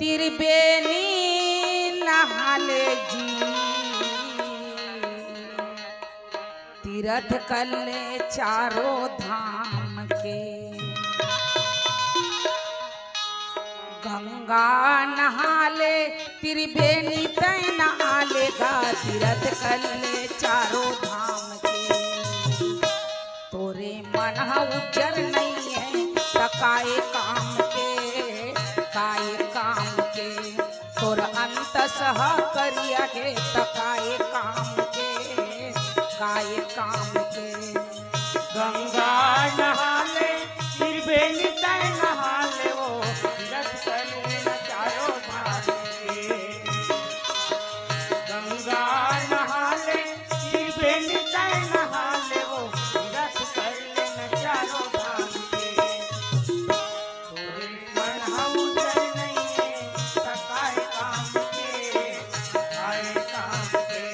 त्रिवेणी नहाले जी तीर्थ कले चारों धाम के। गंगा नहाले त्रिवेणी तय नहालेगा तीर्थ कले चारों धाम के। तोरे मन उजर नहीं है तकाए काम के काय काम के। तोर अंत सह करिया के तकाए काम के काय काम के। गंगा नहाले त्रिवेणी तय नहाले वो तीर्थ कले चारों धाम के। गंगा नहाले त्रिवेणी तय नहाले वो तीर्थ कले चारों धाम के। तोरे मन उजर नहीं है तकाए काम के आए काम के।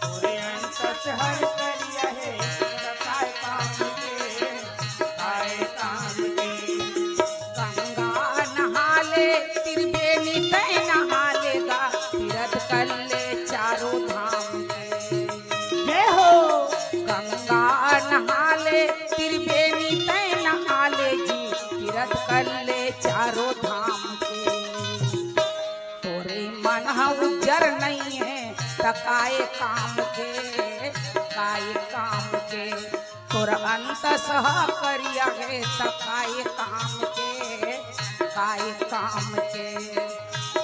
तोरे अंत हर करिया है तकाए काम के आए काम के। गंगा नहाले त्रिवेणी तय नहालेगा तीर्थ कले चारों धाम के। जय हो गंगा नहाले त्रिवेणी तय नहाले जी तीर्थ कले चारों धाम के। तोरे मन उजर नहीं है तकाए काम के काय काम के। तोर अंत सह करिया है तकाए काम के काय काम के।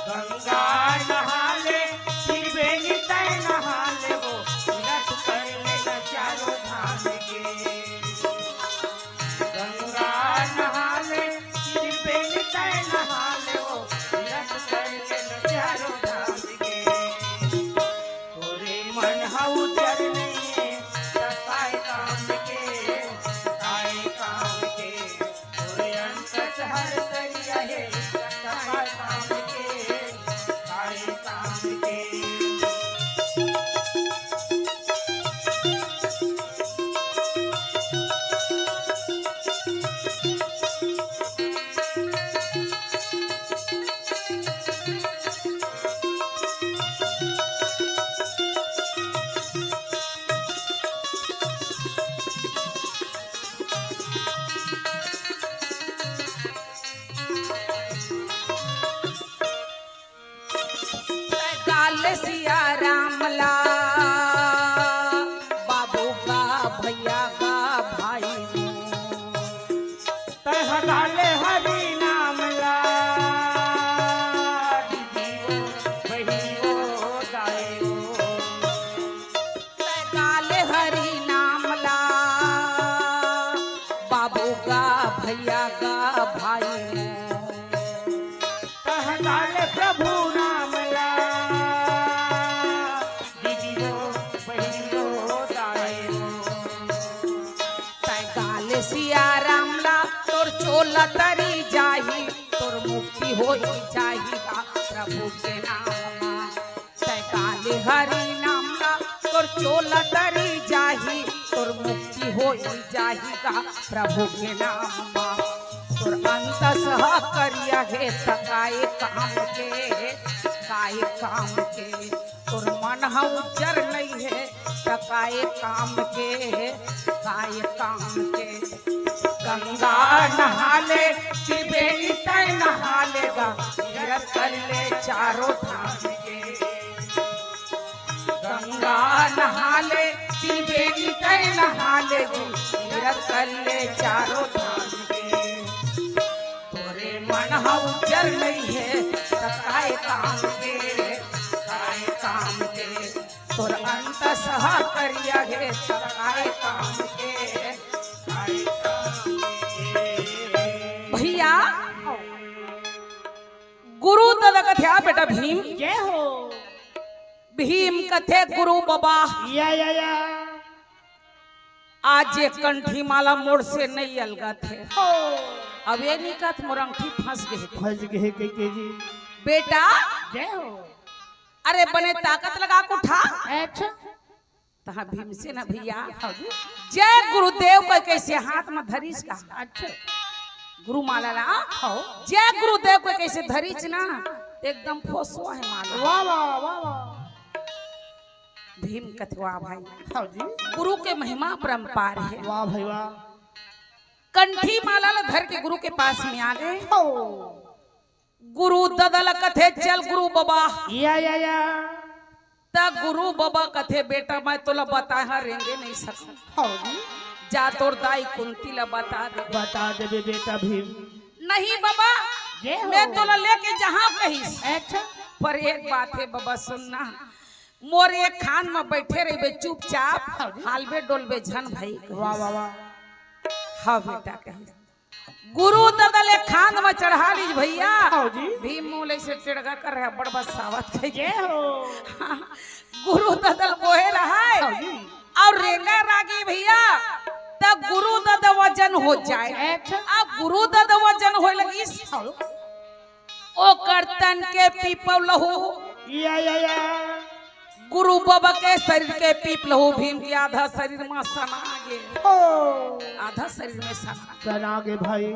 गंगा नहाले त्रिवेणी तय नहाले वो तीर्थ कले चारों धाम के। गंगा नहाले त्रिवेणी तय नहाले वो तीर्थ कले चारों धाम के। तोरे मन उजर नहीं है तकाए काम के आए काम के। तोरे अंत हर करिया है तकाए काम के आए काम के। गाल सिया रामला बाबू का भैया का भाई तह गाले हरि नाम ला दीदियो बहियो दायो। गाल हरि नामला बाबू का भैया का भाई तह गाले प्रभु नाम ला दीदियो बहियो दायो। गाल सिया रामला तोर चोला तरी जाही तोर मुक्ति हो जाहीगा प्रभु के नाम। गाल हरि नामला तोर चोला तरी जाही तोर मुक्ति हो जाहीगा प्रभु के नाम। तोर अंत सह करिया हे तकाए काम के काय काम के। तोर मन उजर नहीं है तकाए काम के काय काम के। गंगा नहाले त्रिवेणी तय नहालेगा तीर्थ कले चारों धाम के। गंगा नहाले त्रिवेणी तय नहालेगी तीर्थ कले चारों धाम के। तोरे मन उजर नहीं है तकाए काम के काय काम के। तोर अंत सह करिया है तकाए काम के काय काम के। भैया गुरु तद कथ्या बेटा भीम जय हो भीम कथे गुरु बाबा या आज ये कंठी माला मोड़ से नहीं अलगा थे। अब ये निकत मोरंठी फंस गए फंस गए के जी। बेटा जय हो अरे बने ताकत लगा को उठा। अच्छा तहा भीम से ना भैया जय गुरुदेव को कैसे हाथ में धरीस का। अच्छा गुरु माला ना जय गुरुदेव को कैसे धरीच ना एकदम फोसवा है मालूम। वाह वाह वाह वाह। भीम कथवा भाई हाँ जी। गुरु के महिमा परम्पार है। वाह भाई वाह। कंठी माला ला धर के गुरु के पास में आ गए। हो। गुरु ददल कथे चल गुरु बाबा। या ता गुरु बाबा कथे बेटा मैं तोला बताया रेंगे नहीं सकूं। हाँ जी। जा तोर दाई कुंती ला बता दे। बता दे बेटा भीम। नहीं बाबा जय हो। मैं तोला लेके जहाँ कहीस। अच्छा। पर एक बात है बाबा सुनना, मोर एक खान में बैठे रहे चुपचाप हालबे डोलबे झन भाई। वाह वाह वाह। हाँ बेटा कही गुरु ददल एक खान में चढ़ा लीज भैया। हाँ जी। भीम मोले से टिड़गा कर रहा बड़ बसावत कही। जय हो। हाँ, गुरु ददल बोहे रहा है हाँ जी। और रेंगा रागी भैया तब गुरु दद वजन हो जाए। अच्छा। अब गुरु दद वजन हो लगी हाँ। ओ करतन के पीपल लहू या। गुरु बाबा के शरीर के पीप लहू। भीम के आधा शरीर में सना गे। हो। आधा शरीर में सना सना गे भाई।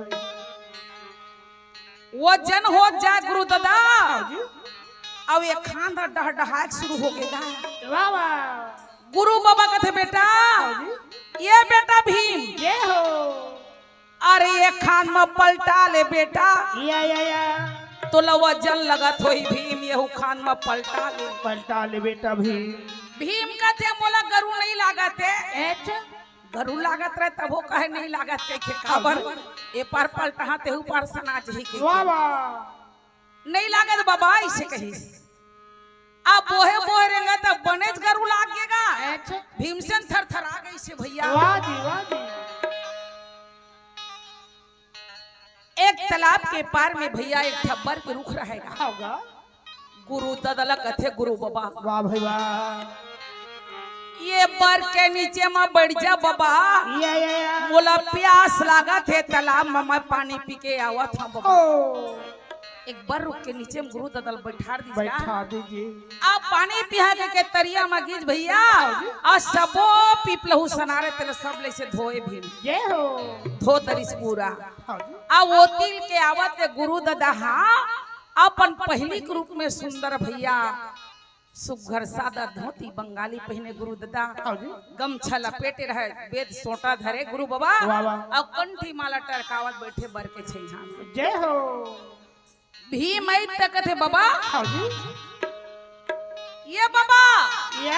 वजन हो जाए गुरु दादा। हाँ जी। अब ये खांदा डह डहा शुरू हो गया। वाह वाह। गुरु बाबा कहते बेटा हाँ जी। ये बेटा भीम जय हो। अरे ये खान में पलटा ले बेटा। या। तो वजन लगत हो भीम यहू खान में पलटा ले बेटा भीम। भीम कहते बोला गरु नहीं लागत है। अच्छा। गरु लागत रहे तब वो कहे नहीं लागत के खबर ए पार पलटा ते ऊपर सनाच ही के। वाह वाह। नहीं लागत बाबा इसे कही अब बोहे बोहे रहेगा तब बनेज गरु लागेगा। अच्छा। भीमसेन थर थर आ गई से भैया। वाह जी वाह जी। एक तालाब के पार में भैया एक ठब्बर के रुख रहेगा। होगा। गुरु ददला कथे गुरु बाबा। वाह भाई वाह। ये बर के नीचे में बढ़ जा बाबा। या। बोला प्यास लागत है तालाब में मैं पानी पी के आवा था बाबा। एक बार रुक के नीचे में गुरु ददल बैठा दीजिए। आप पानी पिया के तरिया में गिज भैया और सबो पीपलहू सनारे तेरे सब ले से धोए भीम। जय हो। धो तरिस पूरा। हाँ जी। आ वो तिल के आवत है गुरु ददा। हाँ अपन पहली के रूप में सुंदर भैया सुघर सादा धोती बंगाली पहने गुरु ददा। हाँ जी। गमछा लपेटे रहे वेद सोटा धरे गुरु बाबा। वाह वाह। और कंठी माला टरकावत बैठे बर के छैहा। जय हो। भीम आई तक थे बाबा। हाँ जी। ये बाबा या।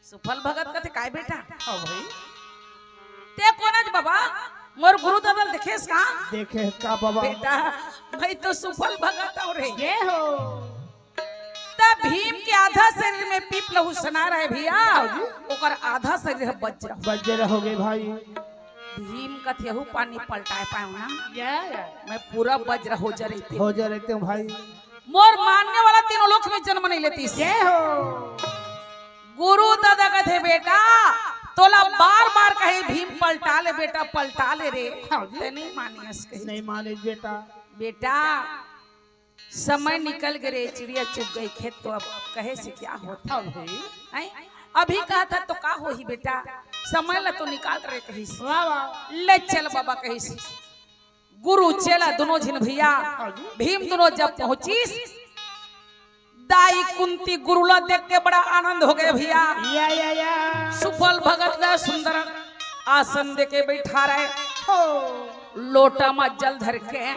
सुफल भगत कथे काय बेटा। हाँ भाई। ते कोनज बाबा मोर गुरु ददल देखेस का। देखे का बाबा। बेटा भाई तो सुफल भगत और रे। जय हो। तब भीम के आधा शरीर में पीप लहू सना रहे भैया। ओकर आधा शरीर है वज्र। वज्र हो गए भाई। भीम कथेहू पानी पलटाए पाऊं ना। या। मैं पूरा वज्र हो जा रही हो जा रहते हूँ भाई। मोर मानने वाला तीनों लोक में जन्म नहीं लेती। जय हो। गुरु दादा कथे बेटा तोला बार बार कहे भीम पलटा ले बेटा पलटा ले रे। हाँ जी। ते नहीं मानियस कही। नहीं माने बेटा। बेटा समय निकल गए चिड़िया चुग गई खेत तो अब कहे से क्या होता। हाँ भाई। है अभी कहा था तो का हो ही बेटा समय ला तो निकाल रहे कही से। वाह वाह। ले चल बाबा कही से। गुरु चला दोनों झिन भैया। भीम दोनों जब पहुंची दाई कुंती गुरुला देख के बड़ा आनंद हो गए भैया। या। सुफल भगत ला सुंदर आसन दे के बैठा रहे। हो। लोटा में जल धर के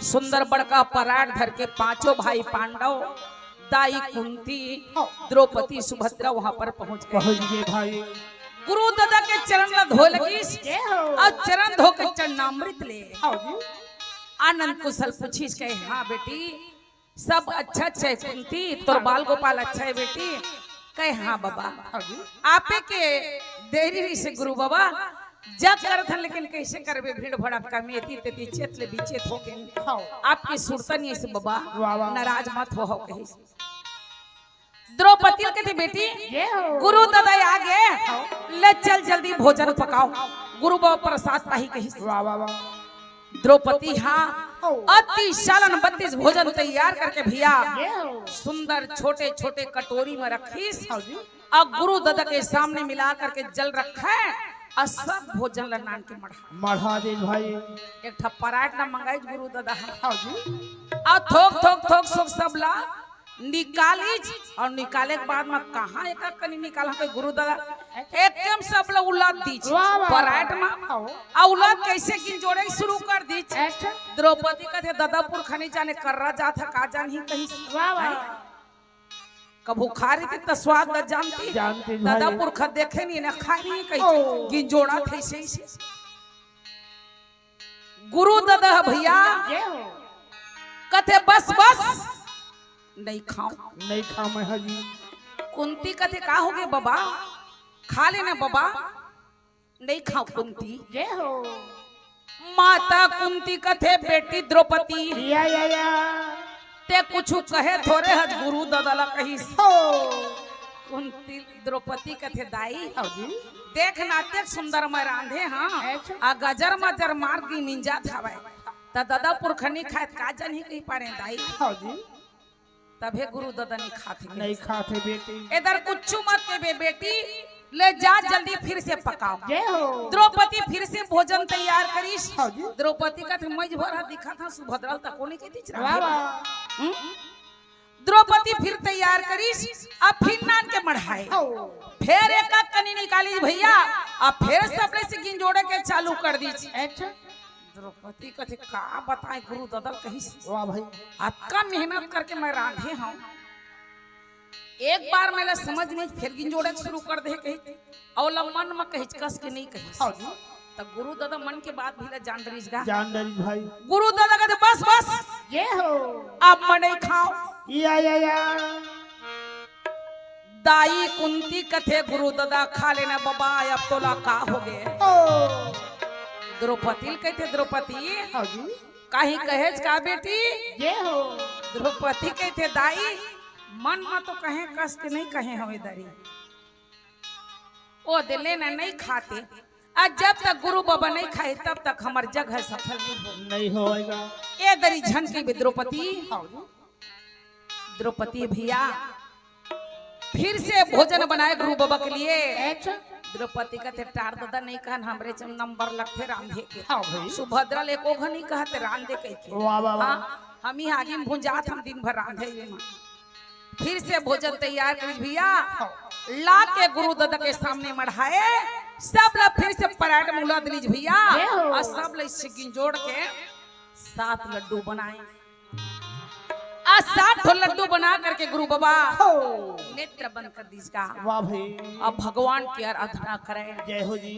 सुंदर बड़का पराठ धर के पांचों भाई पांडव दाई कुंती द्रौपदी सुभद्रा वहां पर पहुंच गए भाई। गुरु दादा के चरण ला धो लगी जय हो। और चरण धो के चरणामृत ले। हाँ जी। आनंद कुशल पूछीस कहे हाँ बेटी सब अच्छा है कुंती तोर बाल गोपाल अच्छा है बेटी। कहे हाँ बाबा। हाँ जी। आपे के देरी से गुरु बाबा जग करत हन लेकिन कैसे करबे भीड़ भड़का में एती तेती चेत ले बीचेत हो गए। हाँ। आपकी सुरता नहीं से बाबा वाह वाह। नाराज मत हो कही। द्रौपदी कहती बेटी जय हो। गुरु दादा आगे ले चल जल्दी भोजन पकाओ। गुरु बाबा प्रसाद पाही कही। वाह वाह वाह। द्रौपदी हाँ अति शालन 32 भोजन तैयार करके भैया जय हो। सुंदर छोटे छोटे कटोरी में रखीस। हाँ जी। और गुरु दादा के सामने मिला करके जल रखा है और सब भोजन ला नान के मढ़ा दे भाई। एक ठा पराठ ना मंगाई गुरु दादा हाँ जी। और थोक थोक थोक सब सब ला निकाली और निकाले के बाद में कहाँ एक कनी निकाला के गुरु दादा एकदम सब ला उलाद दी पराठ में और उलाद कैसे गिन जोड़े शुरू कर दी। द्रौपदी का थे दादापुर खनी जाने कर्रा जाता का जान ही कहीं कबू खा रही थी तो स्वाद न जानती दादापुर खा देखे नहीं ना खा नहीं कहीं गिन जोड़ा थे से गुरु दादा भैया कथे बस बस नहीं खाओ मैं हाजी। कुंती कथे का हो गए बाबा खा लेना बाबा नहीं खाओ कुंती माता कुंती कथे बेटी द्रौपदी या ते कुछ कहे थोड़े हज गुरु दादा कही कुंती द्रौपदी कथे दाई देख नाते सुंदर में रांधे हाँ आ गजर मजर मार की मिंजा थावे ता दादा पुरखनी खाए का जन ही कही पारे दाई तभे गुरु दादा नहीं खाते बेटी। इधर कुछ मत के बेटी ले जा जल्दी फिर से पकाओ। द्रौपदी फिर से भोजन तैयार करीश। द्रौपदी का मज भर दिखा था सुभद्रा तक को नहीं कहती द्रौपदी फिर तैयार करीश अब फिर नान के मढ़ाए फिर एक कनी निकाली भैया अब फिर सब से गिन जोड़े के चालू कर दी। द्रौपदी कथे का बताए गुरु दादा कही वाह भाई आपका मेहनत करके मैं रांधे हूँ एक बार मेरा समझ में फिर गिन जोड़े शुरू कर दे कही और मन में कही कस के नहीं कही तो गुरु दादा मन के बात भी जान दरीज भाई। गुरु दादा कहते बस बस ये हो अब मैं नहीं खाओ या दाई कुंती कथे गुरु दादा खा लेना बाबा अब तोला का हो गए द्रौपदी कहते द्रौपदी कहीं कहे का बेटी ये हो द्रौपदी कहते दाई मन में तो कहे कस के नहीं कहे हवे दरी ओ दिले ना नहीं खाते आज जब तक गुरु बाबा नहीं खाए तब तक हमार जगह सफल नहीं होएगा ए दरी झन की द्रौपदी द्रौपदी भैया फिर से भोजन बनाए गुरु बाबा के लिए। द्रौपदी का टार दादा नहीं कहन हमरे नंबर लगते रांधे के सुभद्रा ले को नहीं कहते रांधे के हम ही आगे भुंजात हम दिन भर रांधे फिर से भोजन तैयार कर भैया ला के गुरु दादा के सामने मढ़ाए सब लोग फिर से पराठ मुला दलीज भैया और सब लोग सिगिन जोड़ के 7 लड्डू बनाए 7 लड्डू बना करके गुरु बाबा नेत्र बंद कर दीजिएगा। वाह भाई अब भगवान की आराधना करें। जय हो जी।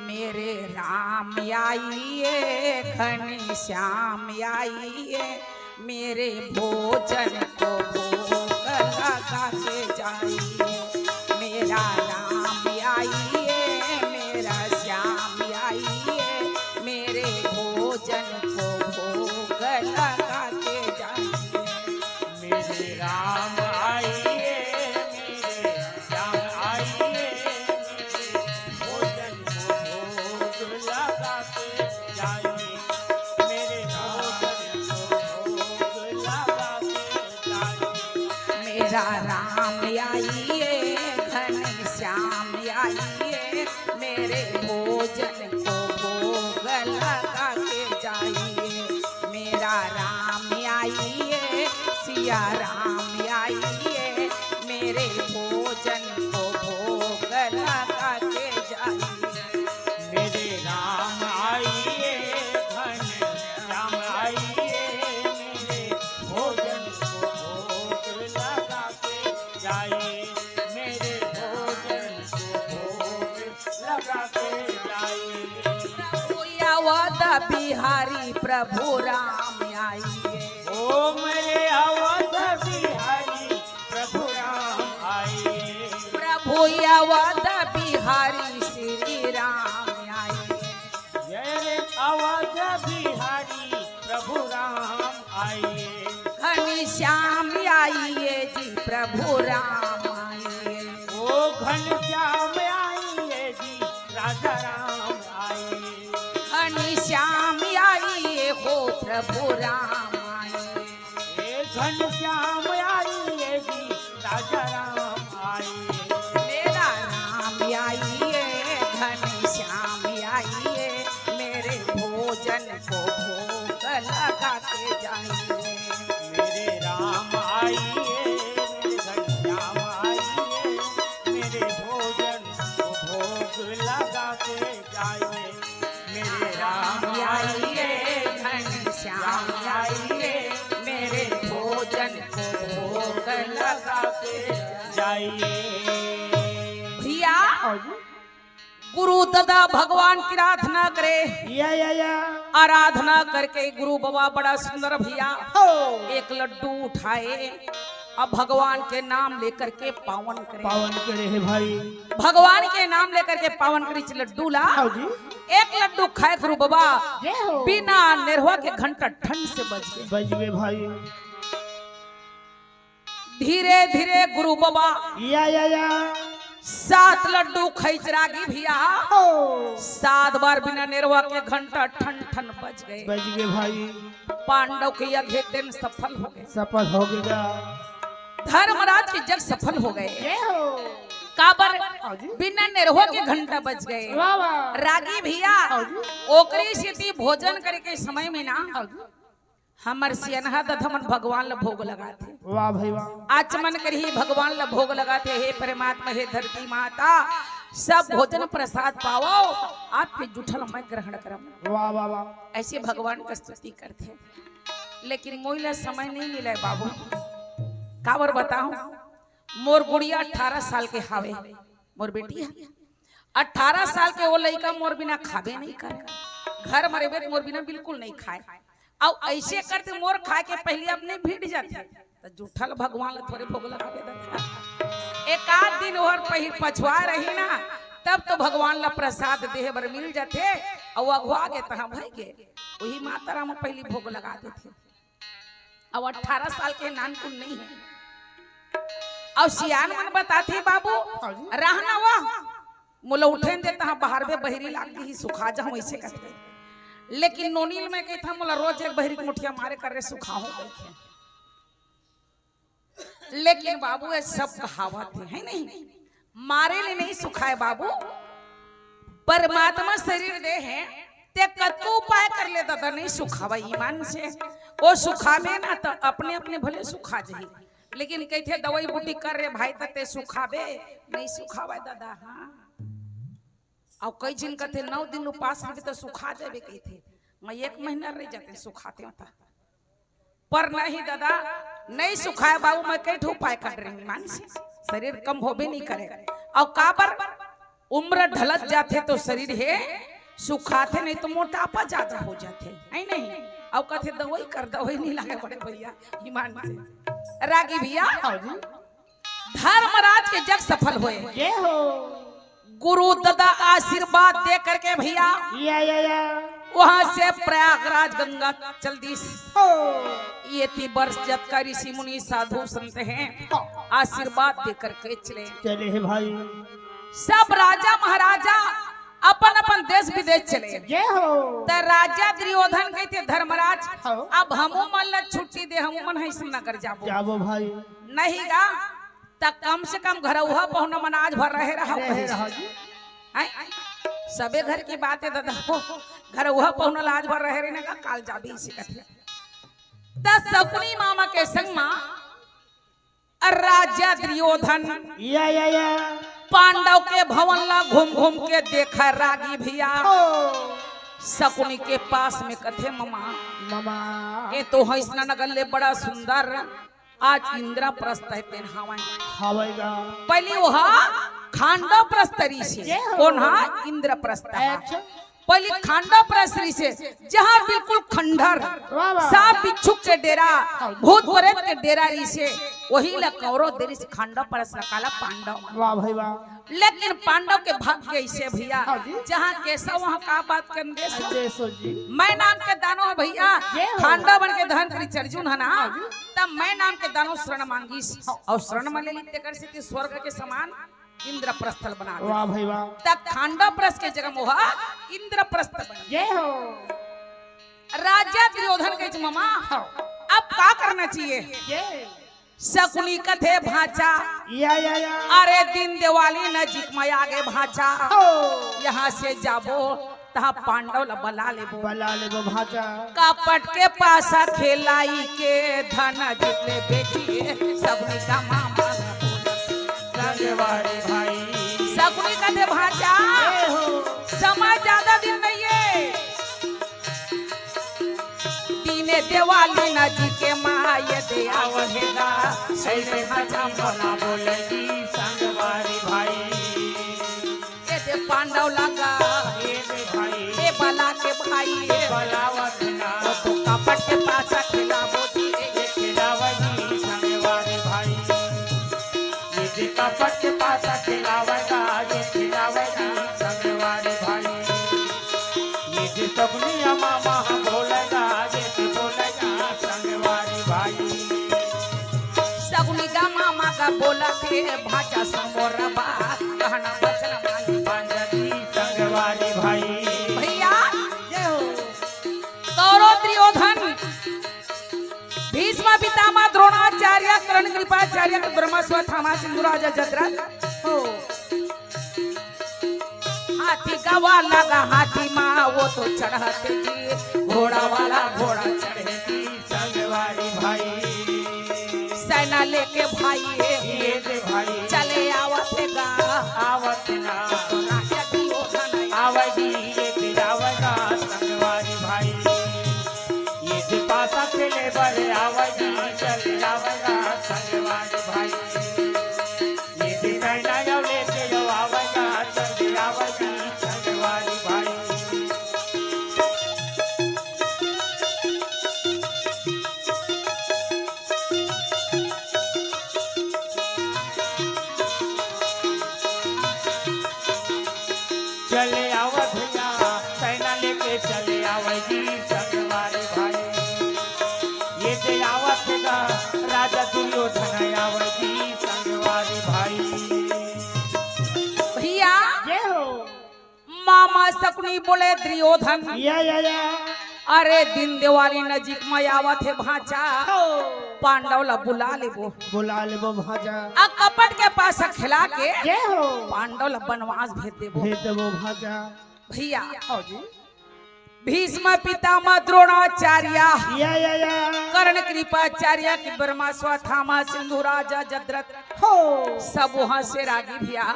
मेरे राम आइए घनी श्याम आइए मेरे भोजन को भोग लगा के जाइए मेरा राम आइए मेरा श्याम आइए मेरे भोजन को भोग लगा के जाइए मेरे राम आइए मेरे श्याम आइए मेरे भोजन को भोग लगा के जाइए मेरे भोजन को भोग लगा के जाइए मेरा राम आइए घन श्याम आइए मेरे भोजन को भोग लगा के जाइए मेरा राम आइए सिया राम आइए मेरे भोजन को भोग लगा के जाइए मेरे राम आइए घन श्याम आइए मेरे भोजन को भोग लगा के जाइए मेरे भोजन को भोग लगा के जाइए अवध बिहारी प्रभु राम आइए ओ मेरे अवध बिहारी प्रभु राम आइए प्रभु अवध बिहारी श्री राम आइए जय अवध बिहारी प्रभु राम आइए घनी श्याम आइए जी प्रभु राम आइए ओ घन श्याम आइए जी राजा राम आइए घनी श्याम आइए हो प्रभु राम आइए घन श्याम आइए जी राजा राम आइए मेरा राम आइए घन श्याम आइए भैया हाँ जी गुरु दादा भगवान की आराधना करे, या आराधना करके गुरु बाबा बड़ा सुंदर भैया हो एक लड्डू उठाए अब भगवान के नाम लेकर के पावन करे, पावन करे है भाई भगवान के नाम लेकर के पावन करे। लड्डू ला हाँ जी एक लड्डू खाए गुरु बाबा जय हो बिना निर्वा के घंटा ठंड से बच गए। बज गए भाई धीरे धीरे गुरु बाबा या 7 लड्डू खैच रागी भैया हो 7 बार बिना निर्वा के घंटा ठन ठन बज गए। बज गए भाई पांडव के यज्ञ दिन सफल हो गए, सफल हो गया धर्मराज के जग सफल हो गए। जय हो काबर हाँ जी बिना निर्वा के घंटा बज गए। वाह वाह रागी भैया हाँ जी ओकरी स्थिति भोजन करे के समय में ना हाँ जी हमर सियनहा दधमन भगवान ला भोग लगाते, वाह भाई वाह आचमन कर ही भगवान ला भोग लगाते। हे परमात्मा हे धरती माता सब भोजन प्रसाद पाओ आपके जुठल मैं ग्रहण करम, वाह वाह वाह ऐसे भगवान का स्तुति करते। लेकिन मोइला समय नहीं मिला बाबू, काबर बताऊं मोर गुड़िया 18 साल के हावे, मोर बेटी 18 साल के वो लड़का मोर बिना खाबे नहीं करे, घर मरेबे मोर बिना बिल्कुल नहीं खाए। और ऐसे करते मोर खाए के पहले अपने भीड़ जाते तो जूठल भगवान थोड़े भोग लगा देता। एक आध दिन और पछुआ रही ना तब तो भगवान ला प्रसाद देह बर मिल जाते और अगुआ गे तहाँ भई गे वही माता राम पहले भोग लगा देते। अब 18 साल के नानकुन नहीं है। और सियान मन बताते बाबू रहना वाह मोला उठे देता बाहर में बहरी लागती ही सुखा जाऊं ऐसे करते। लेकिन नोनील में कहता मोला रोज एक बहरी की मुठिया मारे कर रहे सुखाऊं देखे। लेकिन बाबू ये सब कहावत है नहीं, मारे ले नहीं सुखाए बाबू, परमात्मा शरीर दे है ते कतो उपाय कर ले दादा नहीं सुखावा ईमान से वो सुखावे ना तो अपने अपने भले सुखा जाही। लेकिन कहते दवाई बूटी कर रहे भाई तते सुखावे नहीं सुखावा दादा। हाँ और कई दिन कहते 9 दिन उपास रहे तो सुखा जावे कहते मैं 1 महीना रह जाते सुखाते होता पर नहीं दादा नहीं सुखाए बाबू। मैं कई उपाय कर रही मान से शरीर कम होबे नहीं करे और काबर उम्र ढलत जाते तो शरीर है सुखाते नहीं तो मोटापा ज्यादा हो जाते है नहीं। और कहते दवाई कर दवाई नहीं लगे बड़े भैया ईमान से। रागी भैया धर्मराज के जग सफल हुए, जय हो गुरु दादा आशीर्वाद दे करके भैया या वहां से प्रयागराज गंगा चल दी। हो ये 3 वर्ष जब का ऋषि मुनि साधु संत हैं आशीर्वाद दे करके चले है भाई। सब राजा महाराजा अपन अपन देश विदेश चले। जय हो तो राजा दुर्योधन कहते धर्मराज हाँ। अब हमू मन ला छुट्टी दे हमू मन है नगर जाबो जाबो भाई नहीं गा तब कम से कम घर उहा पहुना मन आज भर रहे रहा जी सबे घर की बात है दादा घर उहा पहुना आज भर रहे रहने का काल जाबी इसी कथे। शकुनी मामा के संग मां राजा दुर्योधन या पांडव के भवन ला घूम घूम के देखा रागी भैया शकुनी के पास में कथे मामा ये तो हैसना नगर ले बड़ा सुंदर आज इंद्रप्रस्थ है पहनावा हवाईगा पहले वहा खांडव प्रस्तरी से कौन हा इंद्रप्रस्थ पहले खांडव प्रस्तरी से जहाँ बिल्कुल खंडर सांप बिच्छू के डेरा भूत प्रेत के डेरा से वही ला कौरव देरी से खांडव प्रस्थ काला पांडव। वाह भाई वाह। लेकिन पांडव के भाग्य ऐसे भैया जहाँ कैसा वहाँ का बात कर मैं नाम के दानो है भैया खांडव बन के धन करी अर्जुन है ना तब मैं नाम के दानो शरण मांगी और शरण मांगे ली कर से स्वर्ग के समान इंद्रप्रस्थल बना दे। वाह भाई वाह। तब खांडव प्रस्थ के जगह मोहा इंद्रप्रस्थ बना। जय हो राजा दुर्योधन के मामा अब क्या करना चाहिए। शकुनी कथे भाचा या अरे दिन दिवाली नजीक में आगे भाचा यहाँ से जाबो तहा पांडव ला बला लेबो भाचा कापट के पासा खेलाई के धन जितने बेचिए शकुनी का मामा संगवारी भाई शकुनी कथे भाचा समय ज्यादा दिन नहीं है दीने दिवाली नजीक के माँ ये दे आवहेगा ऐसे भाचा बना बोलेगी पांडव लगा ये दे भाई ए बला के भाई बलावत ना वो तो कपट के पासा खिलावो जी ये खिलावगी संगवारी भाई ये दे कपट के पासा खिलावेगा ये खिलावगी संगवारी भाई ये दे सपनी मामा बोलेगा ये बोलेगा संगवारी भाई सगुनी का मामा का बोला के भाषा समोर बा कहना बचन मानी पंजाबी संगवारी भाई भैया कौरव दुर्योधन भीष्म पितामह द्रोणाचार्य कर्ण कृपाचार्य ब्रह्मस्व थामा सिंधुराज जद्रथ हो हाथी का वाला का हाथी माँ वो तो चढ़ते जी घोड़ा वाला घोड़ा चढ़े की संगवारी भाई सेना लेके भाई ये दे भाई चले आवत गा आवत ना राजा दुर्योधन आवगी ये खिलावेगा संगवारी भाई ये दे पासा खेले बड़े आवगी चले आवेगा संगवारी भाई ये दे कहना यो लेके जो आवेगा चले आवगी संगवारी भाई चले आवत भैया सेना लेके चले आवगी संगवारी भाई ये दे आवत गा राजा दुर्योधन आवगी संगवारी भाई भैया ये हो मामा शकुनी बोले दुर्योधन या अरे दिन दिवाली नजीक में आवत है भाचा पांडव ला बुला लेबो बुला ले भाजा आ कपट के पास खिला के ये हो पांडव ला बनवास भेज देबो भेज देबो भाजा भैया आओ जी भीष्म पितामह द्रोणाचार्य या कर्ण कृपाचार्य की ब्रह्मस्व थामा सिंधुराज जद्रथ हो सब वहाँ से रागी भैया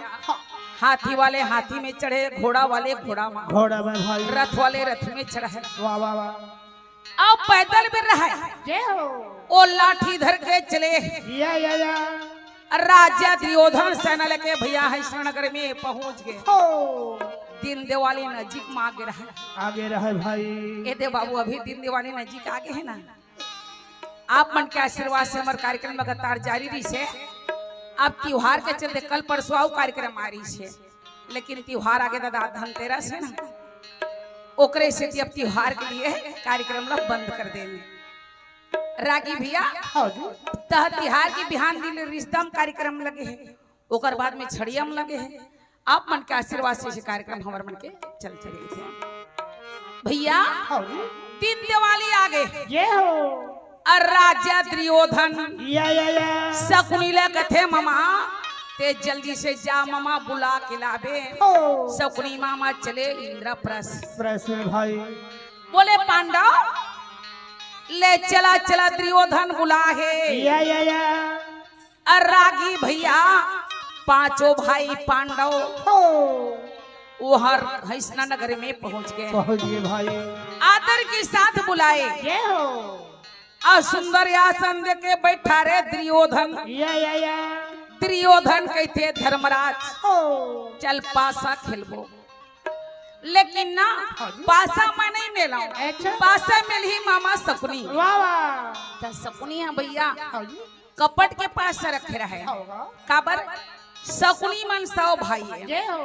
हाथी वाले हाथी में चढ़े घोड़ा वाले घोड़ा में घोड़ा में भाई रथ वाले रथ में चढ़े वाह वाह वाह अब पैदल भी रहे ये हो ओ लाठी धर के चले या राजा दुर्योधन सेना लेके भैया हरिश्चंद्रनगर में पहुंच गए हो दिन दिवाली नजीक में आगे रहे आगे रहे भाई ए दे बाबू अभी दिन दिवाली नजीक आगे है ना आप मन के आशीर्वाद से हमारे कार्यक्रम लगातार जारी रही से अब त्योहार के चलते कल परसों आओ कार्यक्रम आ रही से लेकिन त्योहार आगे दादा धनतेरस है ना ओकरे से अब त्योहार के लिए कार्यक्रम ला बंद कर देंगे रागी भैया हाँ जी तह तिहार के बिहान दिन रिश्तम कार्यक्रम लगे हैं ओकर बाद में छड़ियम लगे हैं आप मन के आशीर्वाद से कार्यक्रम हमारे मन के चल चले थे भैया हाँ जी दिन दिवाली आ गए ये हो और राजा दुर्योधन या शकुनी ले कथे मामा ते जल्दी से जा मामा बुला के लावे हो शकुनी मामा चले इंद्रप्रस्थ प्रेस में भाई बोले पांडव ले चला चला दुर्योधन बुला है या और रागी भैया पांचों भाई पांडव हो वो हर हंसना नगर में पहुंच गए पहुंच गए भाई आदर के साथ बुलाए ये हो और सुंदर आसन दे के बैठा रे दुर्योधन या दुर्योधन कहते धर्मराज हो चल पासा खेलबो लेकिन ना हाँ जी। पासा मैं नहीं मेला अच्छा। पासा मिल ही मामा शकुनी वाह वाह तो शकुनी है भैया हाँ जी कपट के पास से रखे रहे होगा काबर शकुनी मन सौ भाई है ये हो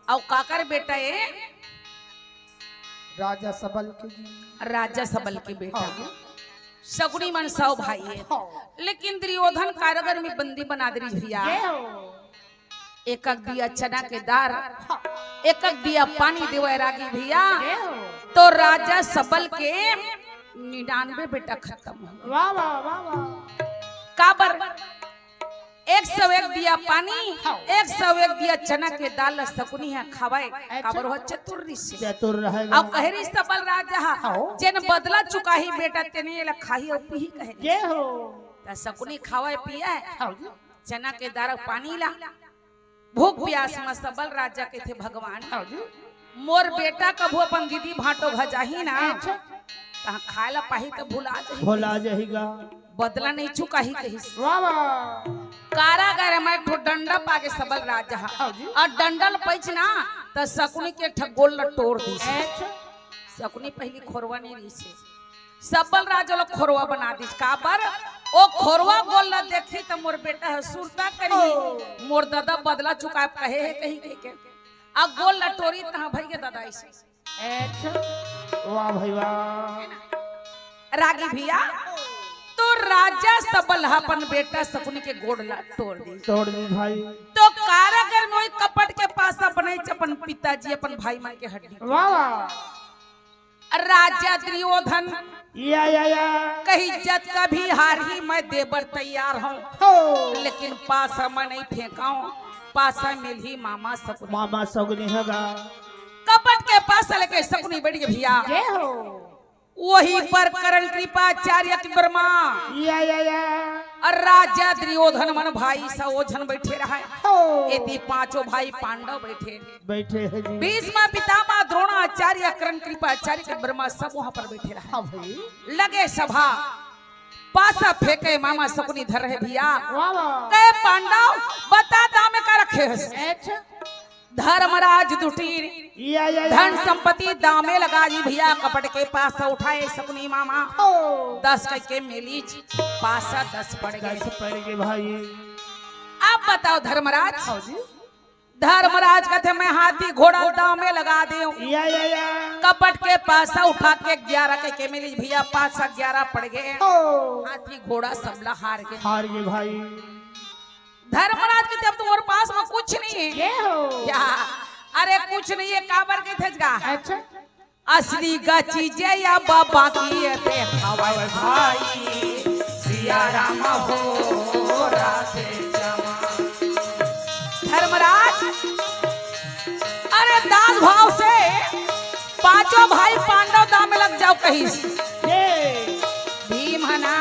और काकर बेटा है राजा सबल के जी राजा सबल के बेटा हाँ जी शकुनी मन सौ भाई है हाँ लेकिन दुर्योधन कारागर में बंदी बना दी भैया ये हो एक दिया चना के दार एक दिया पानी देवे रागी भैया ये हो तो राजा सबल के 99 बेटा खत्म हो वाह वाह वाह वाह काबर 101 दिया पानी 101 दिया चना के दाल शकुनी है खावाए काबर हो चतुर्री से चतुर रहेगा अब कहरी सबल राजा जेन बदला चुका ही बेटा तेने ला खाही और पी कहे ये हो त शकुनी खावाए पिया हाँ जी चना के दार पानी ला भूख प्यास में सबल राजा के थे भगवान हाँ जी मोर बेटा कभू अपन दीदी भाटो भजाही ना अच्छा तहाँ खाए ला पाही तो भुला जाही भोला जाएगा बदला नहीं चुका ही कही वाह वाह कारागार में एक डंडा पाके सबल राजा हाँ जी और डंडल पैच ना तो शकुनी के ठगोल टोड़ दी अच्छा शकुनी पहली खोरवा नहीं रही से सबल राजा लोग खोरवा बना दी काबर ओ खोरवा गोल न देखी तो मोर बेटा है सुरता करी मोर दादा बदला चुका कहे है कहीं के अब गोल लटोरी तहां भई के दादा ऐसे अच्छा वाह भाई वाह रागी भैया तो राजा सबल अपन बेटा शकुनी के गोड़ ला तोड़ दी भाई तो कारागर में कपट के पास अपने अपन पिताजी अपन भाई मन के हड्डी वाह वाह राजा दुर्योधन या कहीं इज्जत का भी हार ही मैं देवर तैयार हूँ लेकिन पासा मैं नहीं फेंकाऊं पासा मिल ही मामा सगुनी होगा कपट के पास लेके शकुनी बैठ गए भैया वही पर करण कृपाचार्य की वर्मा या और राजा दुर्योधन मन भाई सा ओझन बैठे रहा यदि पांचों भाई पांडव बैठे हैं जी भीष्म पितामह द्रोणाचार्य करण कृपाचार्य के वर्मा सब वहां पर बैठे रहा लगे सभा पासा फेंके मामा शकुनी धर रहे भैया कहे पांडव बता दामे का रखे है धर्मराज दुटीर धन संपत्ति दामे लगा जी भैया कपट के पास उठाए शकुनी मामा 10 के मिली पासा 10 पड़ गए भाई अब बताओ धर्मराज धर्मराज कहते मैं हाथी घोड़ा दामे लगा दे कपट के पासा उठा के 11 के मिली भैया पासा 11 पड़ गए हाथी घोड़ा सबला हार गए भाई धर्मराज कहते अब तुम्हारे पास में कुछ नहीं है क्या अरे कुछ नहीं है काबर के थे अच्छा असली का चीजें या बाबा की भाई सिया राम हो राधे श्यामा धर्मराज अरे दास भाव से पांचों भाई पांडव दाम में लग जाओ कहीं भीम है ना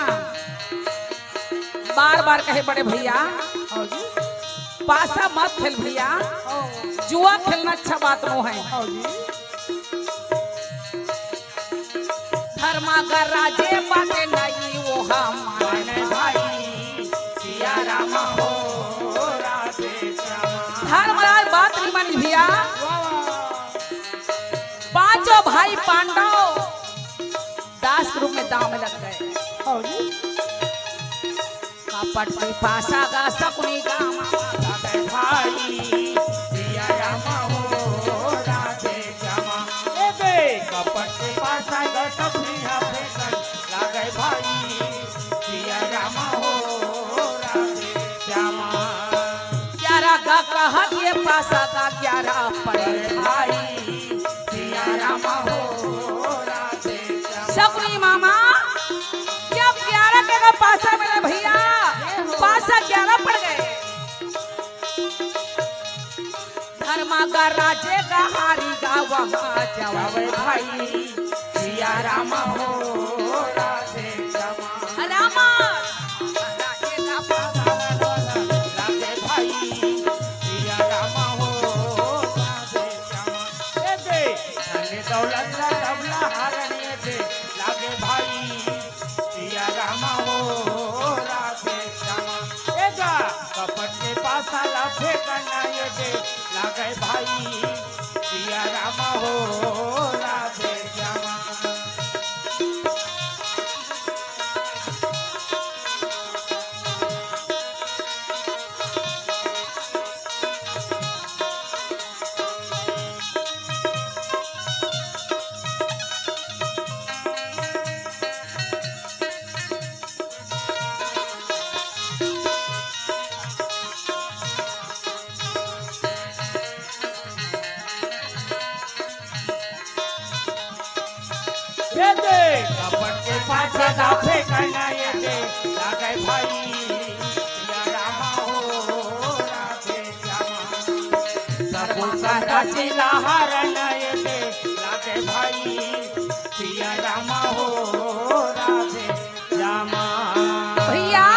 बार बार कहे बड़े भैया पासा मत खेल भैया जुआ खेलना अच्छा बात नो है धर्मागर राजे बाटे नहीं वो हमारे भाई सिया राम हो राधे श्यामा धर्मराज बात नहीं मानी भैया पांचों भाई पांडव दास रूप में दाव में लग गए कपट पे पासा का शकुनी का भाई सिया राम हो राधे श्यामा कपट के पासा का शकुनी लागे भाई सिया राम हो राधे श्यामा 11 का कहा ये पासा का 11 पड़े भाई सिया राम हो राधे श्यामा शकुनी मामा जब 11 का पासा मिले भैया पासा 11 पड़ गए धर्मागर राजे का हारी का वहां जावे भाई सिया राम हो राधे श्यामा रामा राजे का लागे भाई सिया राम हो राधे श्यामा धन दौलत सबला हारने दे लागे भाई सिया राम हो राधे श्यामा कपट के पासा लाफे करना ये दे लागे भाई सिया राम हो राधे श्यामा कपट के पासा लाफे करना ये दे लागे भाई सिया राम हो राधे श्यामा राजी लहरन ये दे लागे भाई सिया राम हो राधे श्यामा भैया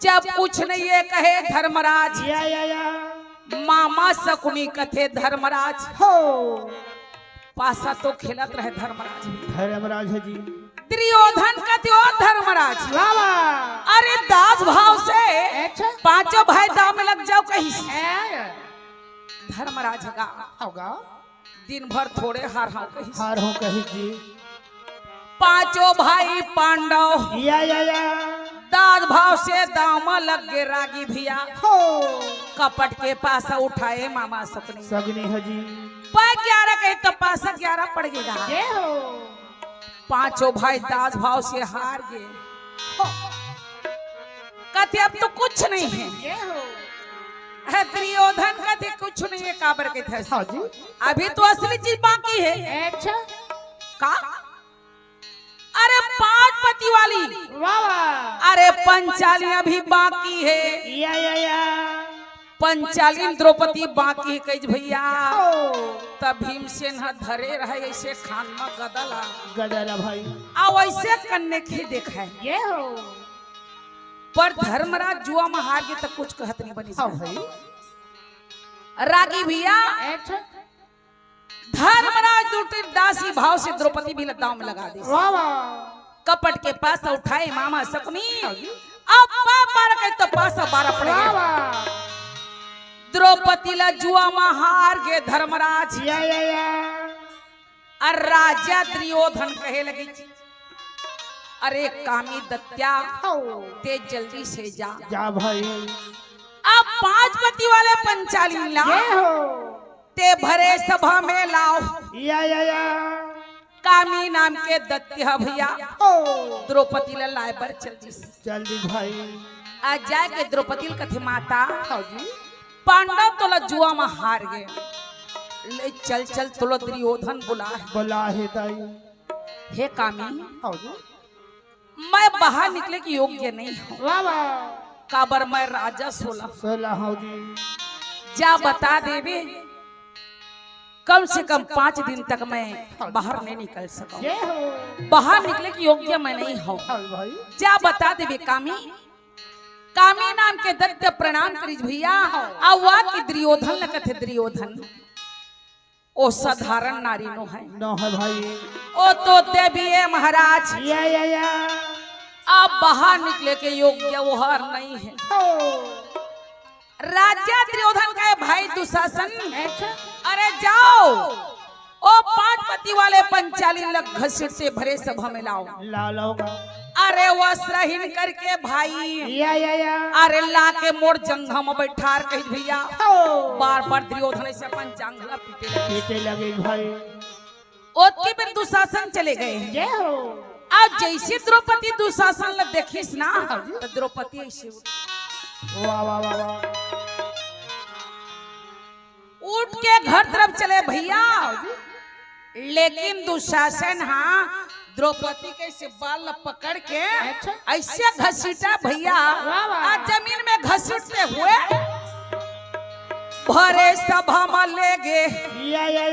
जब कुछ नहीं ये कहे धर्मराज मामा शकुनी कथे धर्मराज हो पासा तो खेलत रहे धर्मराज जी दुर्योधन कथे ओ धर्मराज लावा अरे दास भाव से पांचों भाई दाव में लग जाओ कहीं से धर्मराज का होगा दिन भर थोड़े हार हो कही हार हो कही जी पांचों भाई पांडव या दाद भाव से दाम लग गे रागी भिया हो कपट के पासा उठाए मामा सपने सगनी है जी 11 कहे तो पासा 11 पड़ गया ये हो पांचों भाई दाद भाव से हार गए कहते अब तो कुछ नहीं है ये हो है दुर्योधन कहते कुछ नहीं है काबर के थे हाँ जी अभी तो असली चीज बाकी है अच्छा का अरे 5 पति वाली वाह वाह अरे पंचाली अभी बाकी है या पंचाली द्रौपदी बाकी है कही भैया हो तब भीमसेन धरे रहे ऐसे खान में गदला गदला भाई आ वैसे कन्ने के देखा है ये हो पर धर्मराज जुआ में हार गए तो कुछ कहत नहीं बनी हाँ भाई रागी भैया अच्छा धर्मराज दुर्योधन दासी भाव से द्रौपदी भी दांव में लगा दी वाह वाह कपट के पास उठाए मामा सकनी अब पार के तो पास 12 पड़ वाह गया वाह द्रौपदी ला जुआ में हार गए धर्मराज या और राजा दुर्योधन कहे लगी अरे कामी दत्या हो ते जल्दी से जा जा भाई अब 5 पति वाले पंचाली ला ये हो ते भरे सभा में लाओ या कामी नाम के दत्या भैया हो द्रौपदी ला लाए पर जल्दी से जल्दी भाई आज जाए के द्रौपदी कथे माता हाँ जी पांडव तो ला जुआ में हार गए ले चल चल तो दुर्योधन बुला है बोला है दाई हे कामी हाँ जी मैं बाहर निकले की योग्य नहीं हूँ वाह वाह काबर मैं राजा 16 हाँ जी जा बता देवे कम से कम 5 दिन तक मैं बाहर नहीं निकल सका ये हो बाहर निकले की योग्य मैं नहीं हूँ हाँ भाई जा बता देवे कामी कामी नाम के दत्त प्रणाम करी भैया आवा की दुर्योधन लगत है दुर्योधन ओ साधारण नारी नो है न है भाई ओ तो देवी है महाराज या आप बाहर निकले के योग्य वो हार नहीं है हो राजा दुर्योधन का है भाई दुशासन अच्छा अरे जाओ ओ 5 पति वाले पंचाली लग घसीट से भरे सभा में लाओ लाल होगा अरे वस्त्रहीन करके भाई या अरे ला के मोर जंघा में बैठार कही भैया हो बार बार दुर्योधन ऐसे अपन जांघला पीटे लगे पीटे लगे भाई ओतके फिर दुशासन चले गए ये हो अब जैसे द्रौपदी दुशासन ल देखिस ना तो द्रौपदी ऐसे वाह वाह वाह वाह उठ के घर तरफ चले भैया लेकिन दुशासन हाँ द्रौपदी के से बाल पकड़ के अच्छा। ऐसे घसीटा भैया वाह वाह। आ जमीन में घसीटते हुए भरे सभा में ले गए या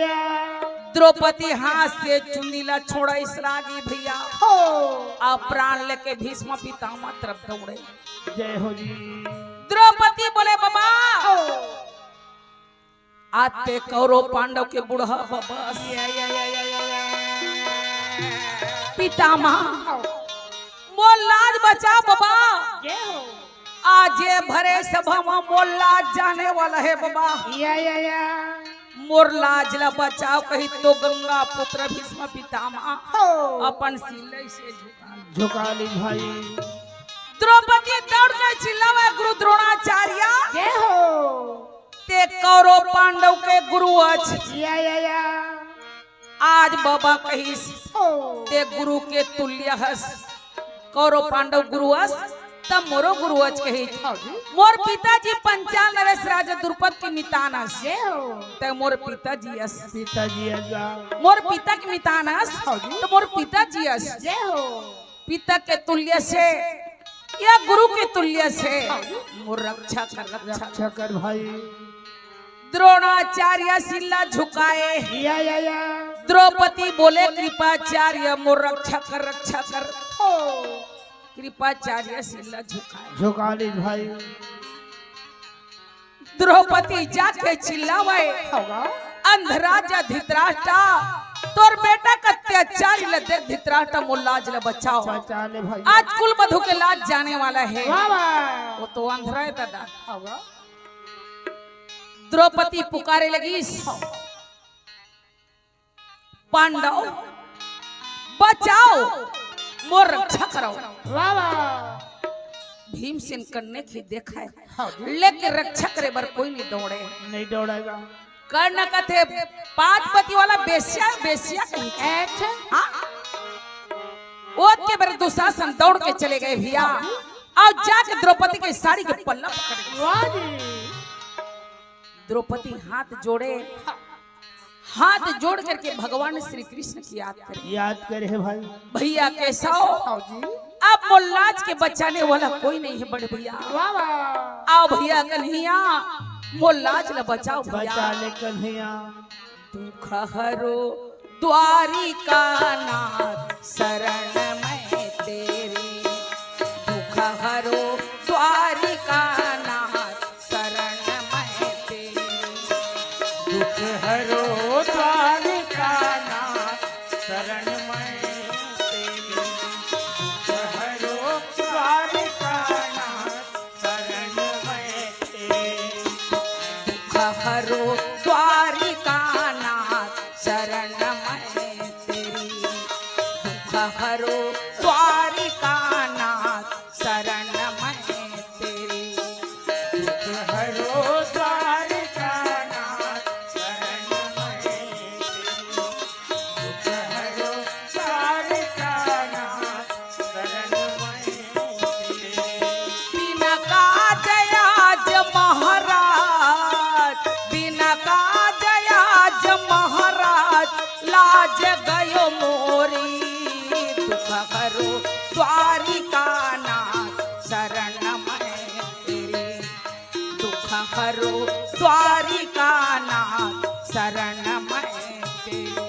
द्रौपदी हाथ से चुंदीला छोड़ा इस रागी भैया हो आ प्राण लेके भीष्म पितामह तरफ दौड़े जय हो जी द्रौपदी बोले बाबा हो आते कौरव पांडव के बूढ़ा बाबा या पितामह मोल लाज बचा बाबा ये हो आज ये भरे सभा में मोल लाज जाने वाला है बाबा या मोर लाज ला बचाओ कही तो गंगा पुत्र भीष्म पितामह हो अपन सिले से झुका ली भाई द्रौपदी दौड़ के चिल्लावे गुरु द्रोणाचार्य ये हो ते कौरव पांडव के गुरु अच या आज बाबा कहिस हो ते गुरु के तुल्य हस कौरव पांडव गुरु हस तब मोरो गुरु अच कही हाँ जी मोर पिताजी पंचाल नरेश राजा द्रुपद की मितानस ये हो ते मोर पिताजी अस पिताजी आजा मोर पिता की मितानस हाँ जी। तो मोर पिताजी अस ये हो पिता के तुल्य से या गुरु के तुल्य से हाँ जी। मोर रक्षा कर रक्षा कर भाई द्रोणाचार्य सिल्ला झुकाए या द्रौपदी बोले कृपाचार्य मोर रक्षा कर हो कृपाचार्य सिल्ला झुकाए झुका ली भाई द्रौपदी जाके चिल्लावे होगा अंधराजा धृतराष्ट्र तोर बेटा का अत्याचारी ल देख धृतराष्ट्र मोर लाज ल बचाओ बचा ले भाई आज कुल मधु के लाज जाने वाला है वाह वाह वो तो अंधरा है दादा होगा द्रौपदी पुकारे लगी, पांडव बचाओ, मोर रक्षा कराओ। वाह वाह। भीमसेन करने की देखा है, हाँ जी। लेकिन रक्षा करे बर कोई नहीं दौड़े। नहीं दौड़ेगा। कर्ण कथे पांच पति वाला बेस्या बेस्या कहीं अच्छा। हाँ ओत के बारे दुशासन दौड़ के चले गए भैया, और जाके द्रौपदी की साड़ी के पल्ला पकड़ गए। वाह जी। द्रौपदी हाथ जोड़ करके भगवान श्री कृष्ण की याद करे है भाई। भैया कैसा हो? हाँ जी। अब मोल्लाज के बचाने वाला कोई नहीं है बड़े भैया। वाह वाह। आओ भैया कन्हैया, मोल्लाज ला बचाओ भैया। बचा ले कन्हैया। दुख हरो द्वारिका नाथ, शरण मैं तेरी। दुख हरो द्वारिका नाथ, शरण मैं तेरी। दुख हरो द्वारिका नाथ, शरण मैं तेरी। दुख हरो द्वारिका नाथ, शरण मैं तेरी। दुख हरो द्वारिका नाथ, शरण मैं तेरी। दुख हरो द्वारिका नाथ, शरण मैं तेरी। दुख हरो द्वारिका नाथ, शरण मैं तेरी। दुख हरो द्वारिका नाथ, शरण मैं तेरी। बिना काजयाज महाराज, बिना काजयाज महाराज, लाज गयो मोरी। दुख हरो द्वारिका नाथ, शरण मैं तेरी। दुख हरो द्वारिका नाथ, शरण मैं तेरी।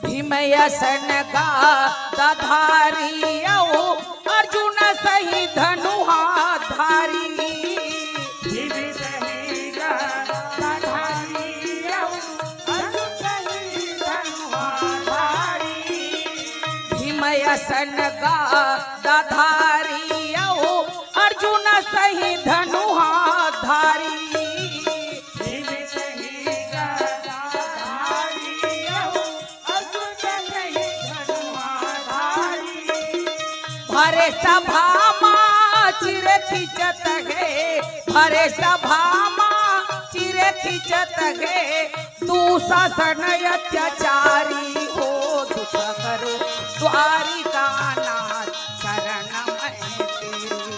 भीमयसन गाधारी, अर्जुन सही धनुहा धारी। भीमयसन गाधारी, अर्जुन सही धनुहा धारी। भरे सभा माँ चिरे खिंचत है, भरे सभा माँ चिरे खिंचत है। दुशासन अत्याचारी हो, दुख करो द्वारिका नाथ, शरण मैं तेरी।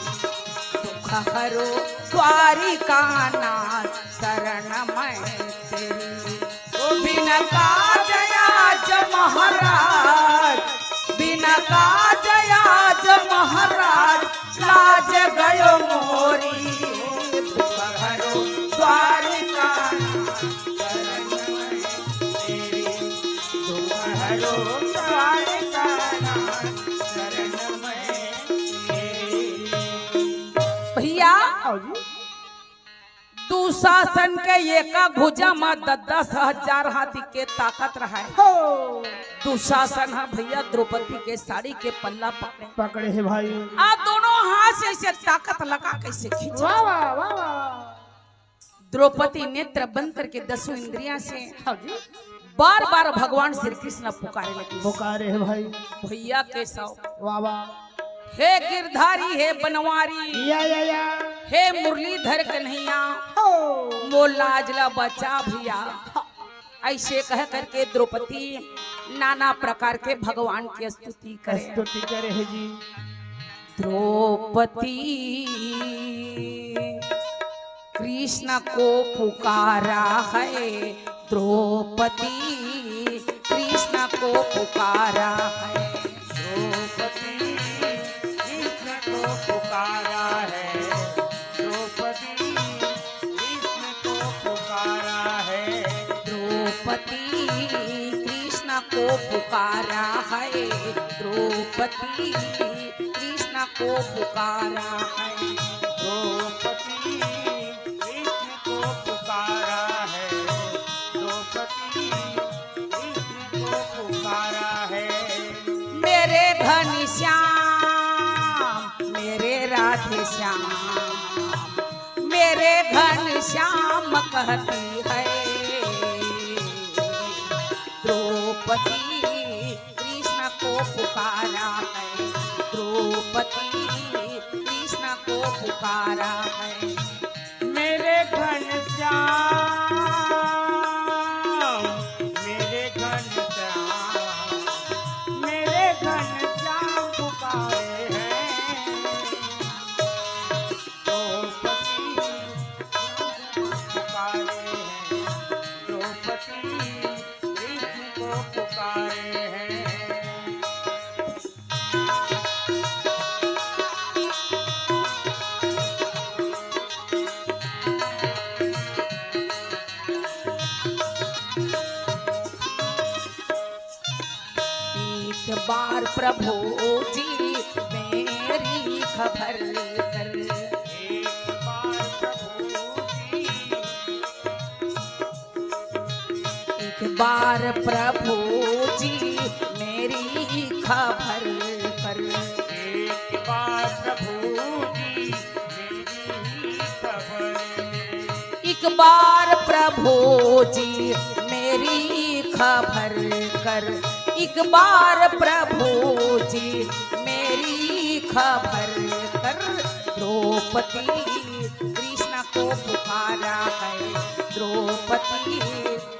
दुख करो द्वारिका नाथ, शरण मैं तेरी। बिना काजयाज महाराज, बिना काजयाज महाराज, लाज गयो मोरी। दुख हरो द्वारिका नाथ, शरण मैं तेरी। दुख हरो द्वारिका नाथ, शरण मैं तेरी। भैया हाँ जी। दुशासन के एका भुजा में 10,000 हाथी के ताकत रहा है। हो। दुशासन है भैया द्रौपदी के साड़ी के पल्ला पकड़े, पकड़े है भाई। आ दोनों हाथ से ऐसे ताकत लगा कैसे खींचा। वाह वाह वाह वाह। द्रौपदी नेत्र बंद करके 10 इंद्रियां से हाँ जी। बार बार भगवान श्री कृष्ण पुकारे लगी। पुकारे है भाई। भैया कैसा? वाह वाह। हे गिरधारी, हे बनवारी, या हे मुरलीधर कन्हैया, हो। मोलाजला बचा भैया। ऐसे कह करके द्रौपदी नाना प्रकार के भगवान की स्तुति करे। स्तुति करे है जी। द्रौपदी कृष्ण को पुकारा है, द्रौपदी कृष्ण को पुकारा है। द्रौपदी कृष्ण को पुकारा है, द्रौपदी कृष्ण को पुकारा है। द्रौपदी कृष्ण को पुकारा है, द्रौपदी कृष्ण को पुकारा है। द्रौपदी कृष्ण को पुकारा है, द्रौपदी कृष्ण को पुकारा है। मेरे घनश्याम मेरे राधे श्याम, मेरे घनश्याम कहती है, द्रौपदी कृष्ण को पुकारा है, द्रौपदी कृष्ण को पुकारा है। मेरे घनश्याम, मेरे घनश्याम, मेरे घनश्याम पुकारे हैं, द्रौपदी पुकारे हैं, द्रौपदी कृष्ण को पुकारे हैं। एक बार प्रभु जी मेरी खबर कर, एक बार प्रभु जी, एक बार प्रभु जी मेरी खबर कर, एक बार प्रभु जी मेरी खबर ले। एक बार प्रभु जी मेरी खबर कर, एक बार प्रभु जी मेरी खबर कर। द्रौपदी कृष्ण को पुकारा है, द्रौपदी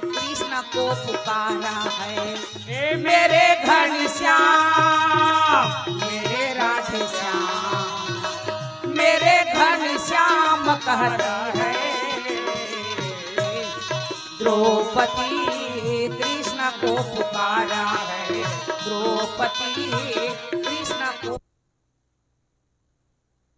कृष्ण को पुकारा है। ए मेरे घनश्याम मेरे राधे श्याम, मेरे घनश्याम कहता है, द्रौपदी कृष्ण को पुकारा है, द्रौपदी